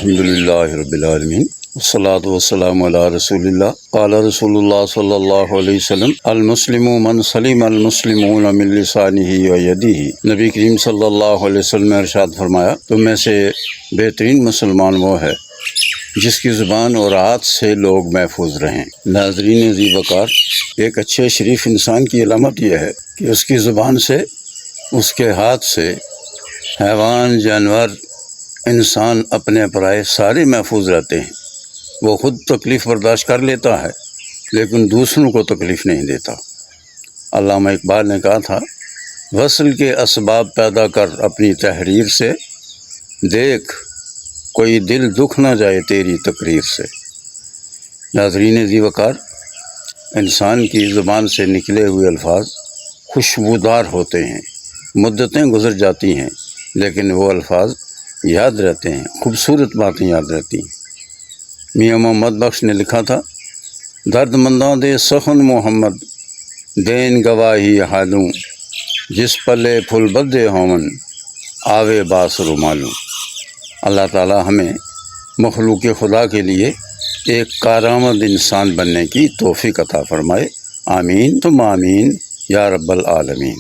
الحمد للہ رب العالمین والصلاة والسلام علی رسول اللہ قال رسول اللہ صلی اللہ علیہ وسلم المسلم من سلم المسلمون من لسانہ و یدہ۔ نبی کریم صلی اللہ علیہ وسلم نے ارشاد فرمایا تم میں سے بہترین مسلمان وہ ہے جس کی زبان اور ہاتھ سے لوگ محفوظ رہیں۔ ناظرین ذی وقار، ایک اچھے شریف انسان کی علامت یہ ہے کہ اس کی زبان سے، اس کے ہاتھ سے حیوان، جانور، انسان، اپنے پرائے سارے محفوظ رہتے ہیں۔ وہ خود تکلیف برداشت کر لیتا ہے لیکن دوسروں کو تکلیف نہیں دیتا۔ علامہ اقبال نے کہا تھا، وصل کے اسباب پیدا کر اپنی تحریر سے، دیکھ کوئی دل دکھ نہ جائے تیری تقریر سے۔ ناظرین ذی وقار، انسان کی زبان سے نکلے ہوئے الفاظ خوشبودار ہوتے ہیں، مدتیں گزر جاتی ہیں لیکن وہ الفاظ یاد رہتے ہیں، خوبصورت باتیں یاد رہتی ہیں۔ میاں محمد بخش نے لکھا تھا، درد منداں دے سخن محمد دین گواہی حالوں، جس پلے پھل بدے ہومن آوے باس رومالوں۔ اللہ تعالی ہمیں مخلوق خدا کے لیے ایک کارآمد انسان بننے کی توفیق عطا فرمائے۔ آمین ثم آمین یا رب العالمین۔